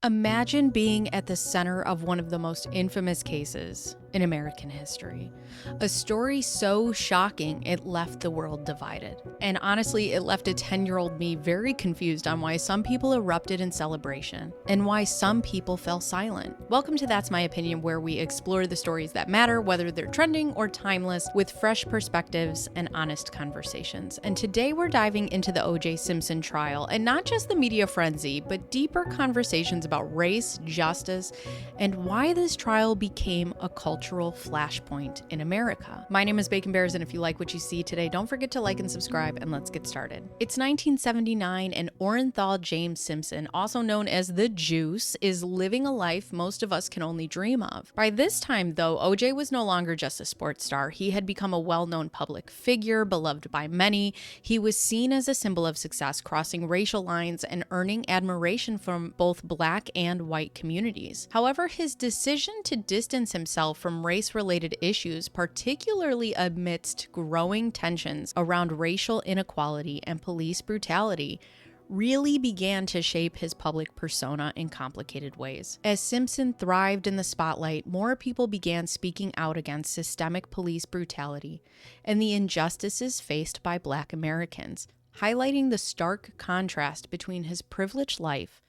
Imagine being at the center of one of the most infamous cases in American history. A story so shocking it left the world divided. And honestly, it left a 10-year-old me very confused on why some people erupted in celebration and why some people fell silent. Welcome to That's My Opinion, where we explore the stories that matter, whether they're trending or timeless, with fresh perspectives and honest conversations. And today we're diving into the O.J. Simpson trial, and not just the media frenzy, but deeper conversations about race, justice, and why this trial became a cultural flashpoint in America. My name is Bacon Bears, and if you like what you see today, don't forget to like and subscribe, and let's get started. It's 1979, and Orenthal James Simpson, also known as the Juice, is living a life most of us can only dream of. By this time, though, OJ was no longer just a sports star. He had become a well-known public figure, beloved by many. He was seen as a symbol of success, crossing racial lines and earning admiration from both Black and white communities. However, his decision to distance himself from race-related issues, particularly amidst growing tensions around racial inequality and police brutality, really began to shape his public persona in complicated ways. As Simpson thrived in the spotlight, more people began speaking out against systemic police brutality and the injustices faced by Black Americans, highlighting the stark contrast between his privileged life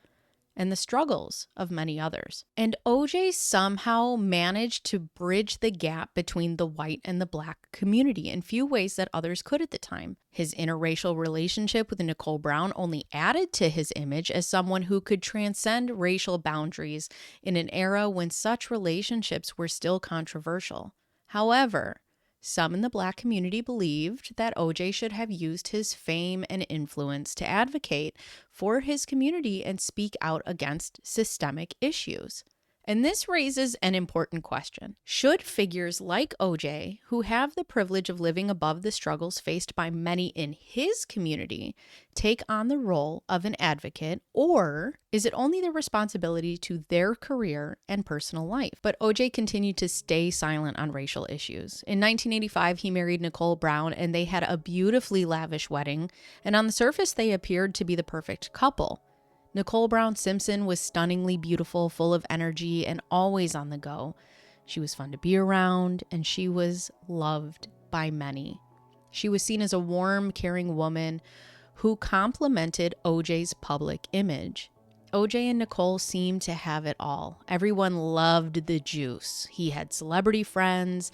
and the struggles of many others. And OJ somehow managed to bridge the gap between the white and the Black community in few ways that others could at the time. His interracial relationship with Nicole Brown only added to his image as someone who could transcend racial boundaries in an era when such relationships were still controversial. However, some in the Black community believed that OJ should have used his fame and influence to advocate for his community and speak out against systemic issues. And this raises an important question. Should figures like OJ, who have the privilege of living above the struggles faced by many in his community, take on the role of an advocate, or is it only their responsibility to their career and personal life? But OJ continued to stay silent on racial issues. In 1985, he married Nicole Brown, and they had a beautifully lavish wedding, and on the surface, they appeared to be the perfect couple. Nicole Brown Simpson was stunningly beautiful, full of energy, and always on the go. She was fun to be around, and she was loved by many. She was seen as a warm, caring woman who complemented OJ's public image. OJ and Nicole seemed to have it all. Everyone loved the Juice. He had celebrity friends,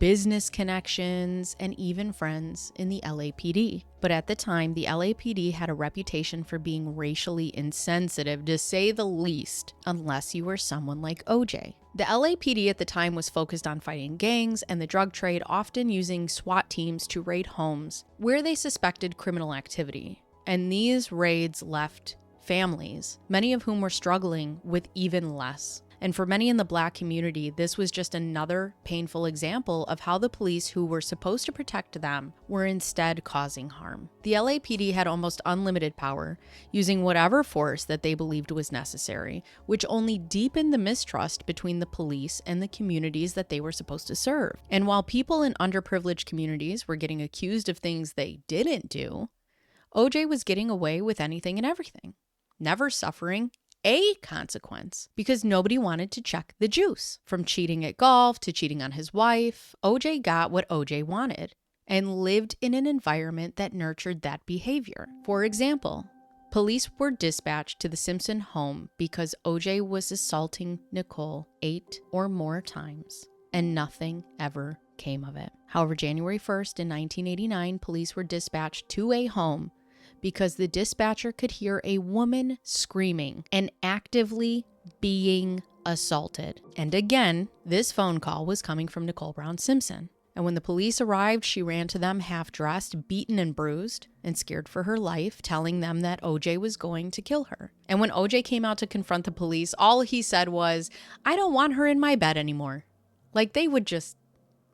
business connections, and even friends in the LAPD. But at the time, the LAPD had a reputation for being racially insensitive, to say the least, unless you were someone like OJ. The LAPD at the time was focused on fighting gangs and the drug trade, often using SWAT teams to raid homes where they suspected criminal activity. And these raids left families, many of whom were struggling with even less. And for many in the Black community, this was just another painful example of how the police who were supposed to protect them were instead causing harm. The LAPD had almost unlimited power, using whatever force that they believed was necessary, which only deepened the mistrust between the police and the communities that they were supposed to serve. And while people in underprivileged communities were getting accused of things they didn't do, OJ was getting away with anything and everything, never suffering a consequence because nobody wanted to check the juice. From cheating at golf to cheating on his wife, OJ got what OJ wanted and lived in an environment that nurtured that behavior. For example, police were dispatched to the Simpson home because OJ was assaulting Nicole 8 or more times, and nothing ever came of it. However, January 1st in 1989, police were dispatched to a home because the dispatcher could hear a woman screaming and actively being assaulted. And again, this phone call was coming from Nicole Brown Simpson. And when the police arrived, she ran to them half-dressed, beaten and bruised, and scared for her life, telling them that OJ was going to kill her. And when OJ came out to confront the police, all he said was, "I don't want her in my bed anymore." Like they would just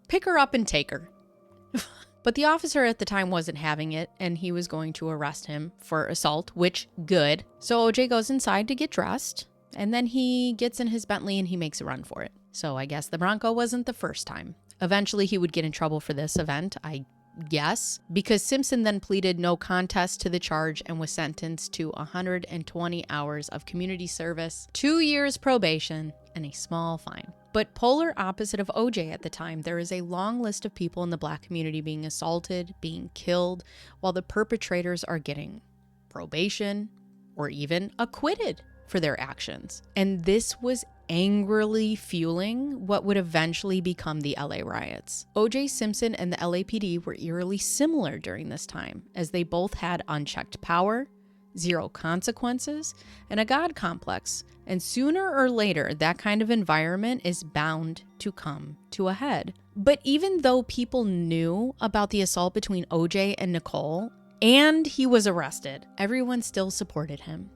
pick her up and take her. But the officer at the time wasn't having it, and he was going to arrest him for assault, which, good. So OJ goes inside to get dressed, and then he gets in his Bentley and he makes a run for it. So I guess the Bronco wasn't the first time. Eventually he would get in trouble for this event. I Yes, because Simpson then pleaded no contest to the charge and was sentenced to 120 hours of community service, 2 years probation, and a small fine. But polar opposite of OJ at the time, there is a long list of people in the Black community being assaulted, being killed, while the perpetrators are getting probation or even acquitted for their actions. And this was angrily fueling what would eventually become the LA riots. O.J. Simpson and the LAPD were eerily similar during this time, as they both had unchecked power, zero consequences, and a God complex. And sooner or later, that kind of environment is bound to come to a head. But even though people knew about the assault between O.J. and Nicole, and he was arrested, everyone still supported him,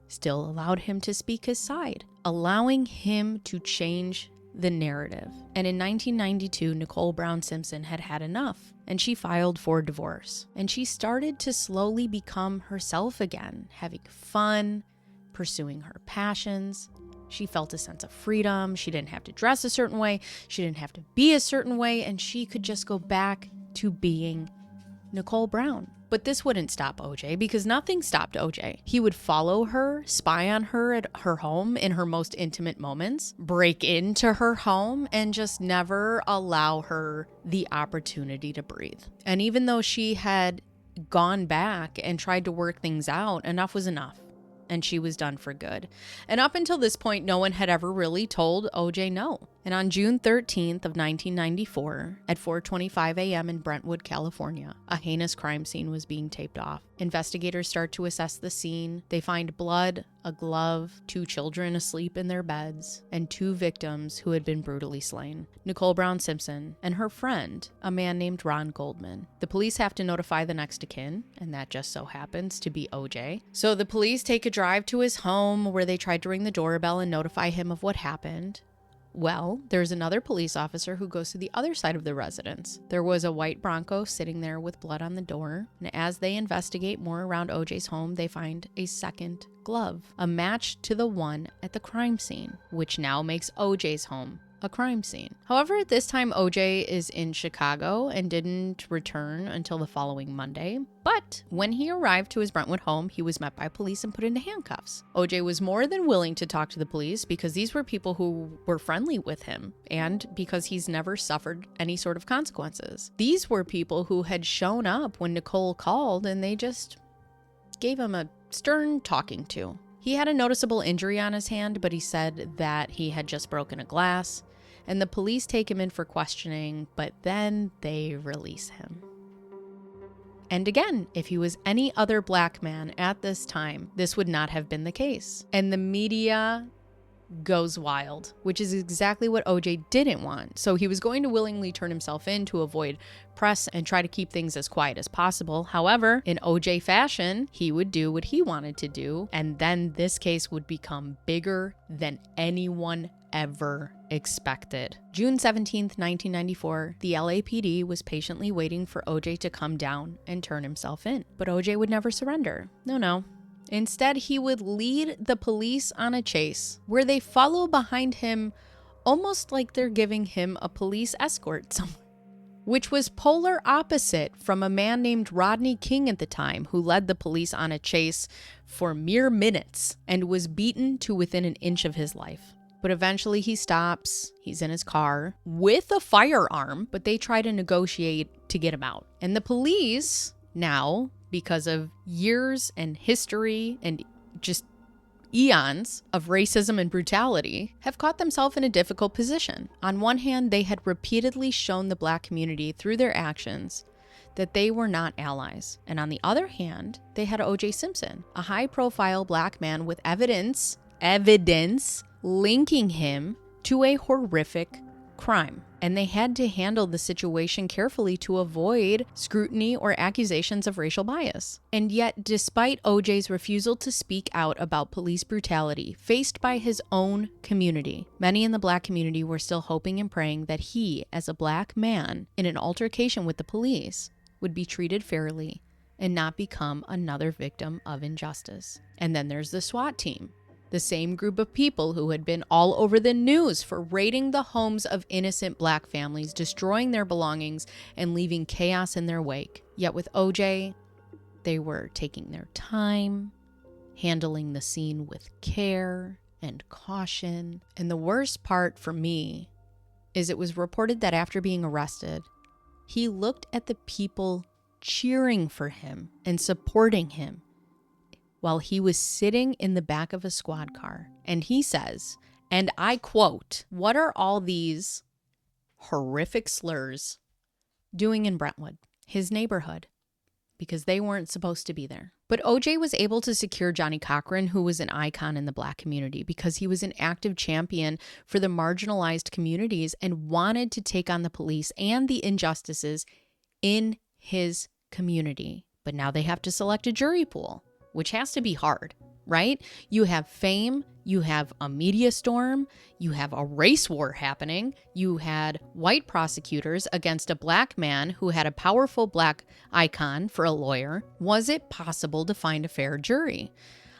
still allowed him to speak his side, allowing him to change the narrative. And in 1992, Nicole Brown Simpson had had enough, and she filed for divorce. And she started to slowly become herself again, having fun, pursuing her passions. She felt a sense of freedom. She didn't have to dress a certain way. She didn't have to be a certain way, and she could just go back to being Nicole Brown. But this wouldn't stop OJ, because nothing stopped OJ. He would follow her, spy on her at her home in her most intimate moments, break into her home, and just never allow her the opportunity to breathe. And even though she had gone back and tried to work things out, enough was enough. And she was done for good. And up until this point, no one had ever really told OJ no. And on June 13th of 1994, at 4:25 a.m. in Brentwood, California, a heinous crime scene was being taped off. Investigators start to assess the scene. They find blood, a glove, 2 children asleep in their beds, and 2 victims who had been brutally slain: Nicole Brown Simpson and her friend, a man named Ron Goldman. The police have to notify the next of kin, and that just so happens to be OJ. So the police take a drive to his home, where they tried to ring the doorbell and notify him of what happened. Well, there's another police officer who goes to the other side of the residence. There was a white Bronco sitting there with blood on the door, and as they investigate more around OJ's home, they find a second glove, a match to the one at the crime scene, which now makes OJ's home a crime scene. However, at this time, OJ is in Chicago and didn't return until the following Monday. But when he arrived to his Brentwood home, he was met by police and put into handcuffs. OJ was more than willing to talk to the police, because these were people who were friendly with him, and because he's never suffered any sort of consequences. These were people who had shown up when Nicole called, and they just gave him a stern talking to. He had a noticeable injury on his hand, but he said that he had just broken a glass, and the police take him in for questioning, but then they release him. And again, if he was any other Black man at this time, this would not have been the case. And the media goes wild, which is exactly what OJ didn't want. So he was going to willingly turn himself in to avoid press and try to keep things as quiet as possible. However, in OJ fashion, he would do what he wanted to do, and then this case would become bigger than anyone ever expected. June 17th, 1994, the LAPD was patiently waiting for OJ to come down and turn himself in. But OJ would never surrender. No. Instead, he would lead the police on a chase where they follow behind him almost like they're giving him a police escort somewhere, which was polar opposite from a man named Rodney King at the time, who led the police on a chase for mere minutes and was beaten to within an inch of his life. But eventually he stops, he's in his car with a firearm, but they try to negotiate to get him out. And the police now, because of years and history and just eons of racism and brutality, have caught themselves in a difficult position. On one hand, they had repeatedly shown the Black community through their actions that they were not allies. And on the other hand, they had O.J. Simpson, a high-profile Black man with evidence linking him to a horrific crime. And they had to handle the situation carefully to avoid scrutiny or accusations of racial bias. And yet, despite OJ's refusal to speak out about police brutality faced by his own community, many in the Black community were still hoping and praying that he, as a Black man, in an altercation with the police, would be treated fairly and not become another victim of injustice. And then there's the SWAT team, The same group of people who had been all over the news for raiding the homes of innocent black families, destroying their belongings, and leaving chaos in their wake. Yet with OJ, they were taking their time, handling the scene with care and caution. And the worst part for me is it was reported that after being arrested, he looked at the people cheering for him and supporting him while he was sitting in the back of a squad car. And he says, and I quote, "What are all these horrific slurs doing in Brentwood, his neighborhood? Because they weren't supposed to be there." But OJ was able to secure Johnnie Cochran, who was an icon in the black community, because he was an active champion for the marginalized communities and wanted to take on the police and the injustices in his community. But now they have to select a jury pool, which has to be hard, right? You have fame, you have a media storm, you have a race war happening, you had white prosecutors against a black man who had a powerful black icon for a lawyer. Was it possible to find a fair jury?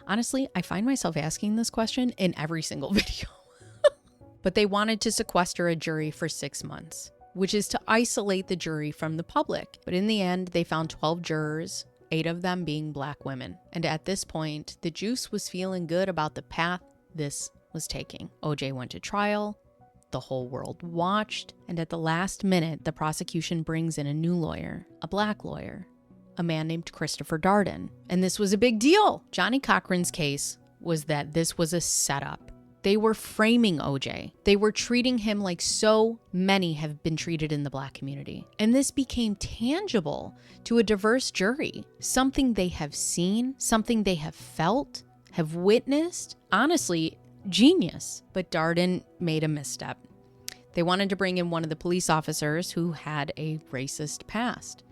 Honestly, I find myself asking this question in every single video. But they wanted to sequester a jury for 6 months, which is to isolate the jury from the public. But in the end, they found 12 jurors, 8 of them being black women. And at this point, the juice was feeling good about the path this was taking. OJ went to trial, the whole world watched, and at the last minute, the prosecution brings in a new lawyer, a black lawyer, a man named Christopher Darden. And this was a big deal. Johnnie Cochran's case was that this was a setup. They were framing OJ. They were treating him like so many have been treated in the black community. And this became tangible to a diverse jury, something they have seen, something they have felt, have witnessed. Honestly, genius. But Darden made a misstep. They wanted to bring in one of the police officers who had a racist past,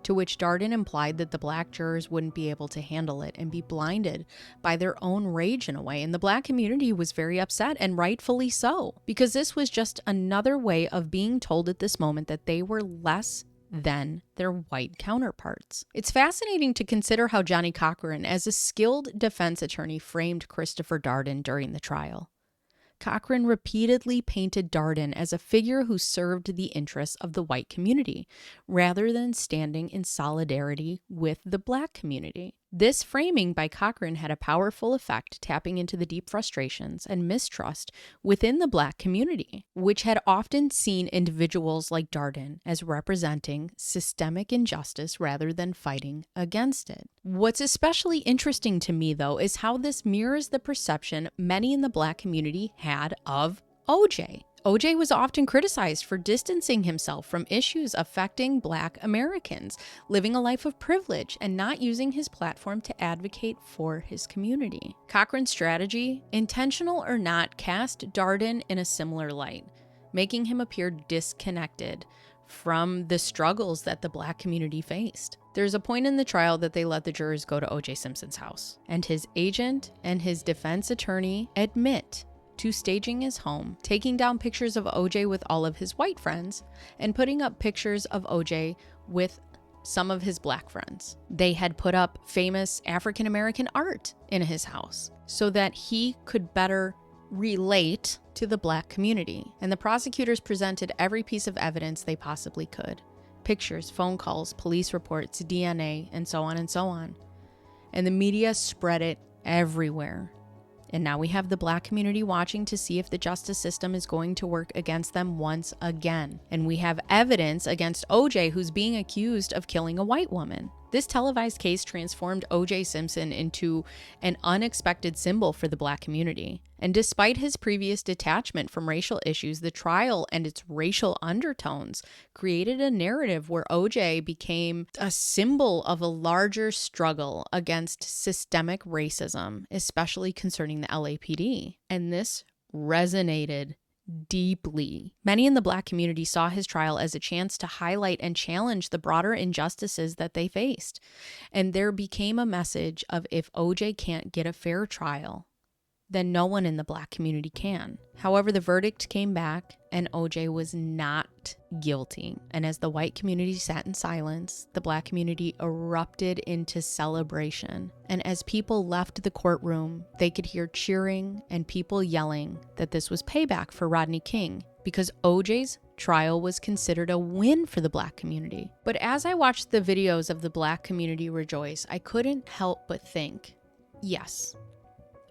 to which Darden implied that the black jurors wouldn't be able to handle it and be blinded by their own rage in a way. And the black community was very upset, and rightfully so, because this was just another way of being told at this moment that they were less than their white counterparts. It's fascinating to consider how Johnnie Cochran, as a skilled defense attorney, framed Christopher Darden during the trial. Cochran repeatedly painted Darden as a figure who served the interests of the white community, rather than standing in solidarity with the black community. This framing by Cochran had a powerful effect, tapping into the deep frustrations and mistrust within the black community, which had often seen individuals like Darden as representing systemic injustice rather than fighting against it. What's especially interesting to me, though, is how this mirrors the perception many in the black community had of OJ. OJ was often criticized for distancing himself from issues affecting black Americans, living a life of privilege, and not using his platform to advocate for his community. Cochran's strategy, intentional or not, cast Darden in a similar light, making him appear disconnected from the struggles that the black community faced. There's a point in the trial that they let the jurors go to O.J. Simpson's house, and his agent and his defense attorney admit to staging his home, taking down pictures of OJ with all of his white friends, and putting up pictures of OJ with some of his black friends. They had put up famous African American art in his house so that he could better relate to the black community. And the prosecutors presented every piece of evidence they possibly could: pictures, phone calls, police reports, DNA, and so on and so on. And the media spread it everywhere. And now we have the black community watching to see if the justice system is going to work against them once again. And we have evidence against OJ, who's being accused of killing a white woman. This televised case transformed O.J. Simpson into an unexpected symbol for the black community. And despite his previous detachment from racial issues, the trial and its racial undertones created a narrative where O.J. became a symbol of a larger struggle against systemic racism, especially concerning the LAPD. And this resonated deeply. Many in the black community saw his trial as a chance to highlight and challenge the broader injustices that they faced. And there became a message of, if OJ can't get a fair trial, then no one in the Black community can. However, the verdict came back and OJ was not guilty. And as the white community sat in silence, the Black community erupted into celebration. And as people left the courtroom, they could hear cheering and people yelling that this was payback for Rodney King, because OJ's trial was considered a win for the Black community. But as I watched the videos of the Black community rejoice, I couldn't help but think, yes,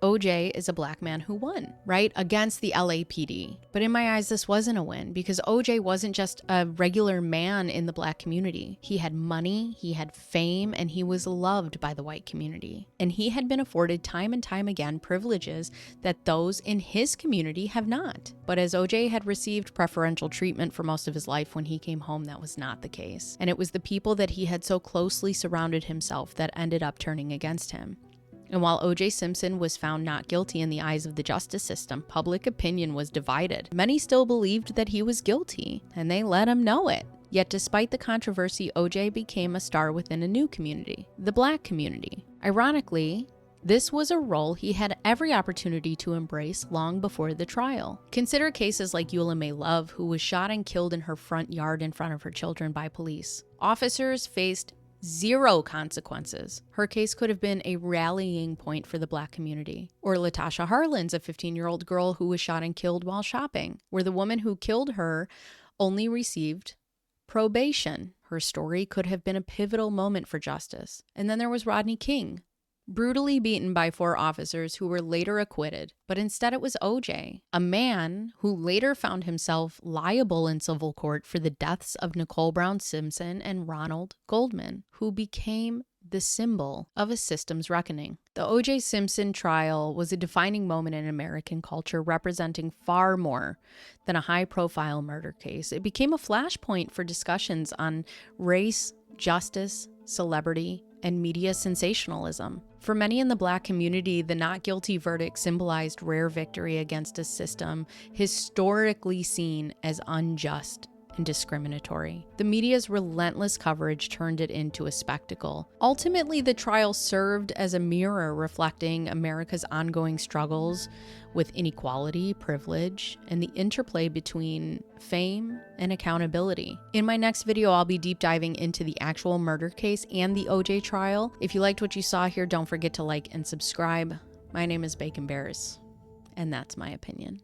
OJ is a Black man who won, right? Against the LAPD. But in my eyes, this wasn't a win, because OJ wasn't just a regular man in the Black community. He had money, he had fame, and he was loved by the white community. And he had been afforded time and time again privileges that those in his community have not. But as OJ had received preferential treatment for most of his life, when he came home, that was not the case. And it was the people that he had so closely surrounded himself that ended up turning against him. And while O.J. Simpson was found not guilty in the eyes of the justice system, public opinion was divided. Many still believed that he was guilty, and they let him know it. Yet despite the controversy, O.J. became a star within a new community, the Black community. Ironically, this was a role he had every opportunity to embrace long before the trial. Consider cases like Eula May Love, who was shot and killed in her front yard in front of her children by police. Officers faced zero consequences. Her case could have been a rallying point for the Black community. Or Latasha Harlins, a 15-year-old girl who was shot and killed while shopping, where the woman who killed her only received probation. Her story could have been a pivotal moment for justice. And then there was Rodney King, brutally beaten by 4 officers who were later acquitted. But instead it was OJ, a man who later found himself liable in civil court for the deaths of Nicole Brown Simpson and Ronald Goldman, who became the symbol of a system's reckoning. The O.J. Simpson trial was a defining moment in American culture, representing far more than a high-profile murder case. It became a flashpoint for discussions on race, justice, celebrity, and media sensationalism. For many in the Black community, the not guilty verdict symbolized rare victory against a system historically seen as unjust and discriminatory. The media's relentless coverage turned it into a spectacle. Ultimately, the trial served as a mirror reflecting America's ongoing struggles with inequality, privilege, and the interplay between fame and accountability. In my next video, I'll be deep diving into the actual murder case and the OJ trial. If you liked what you saw here, don't forget to like and subscribe. My name is Bacon Bears, and that's my opinion.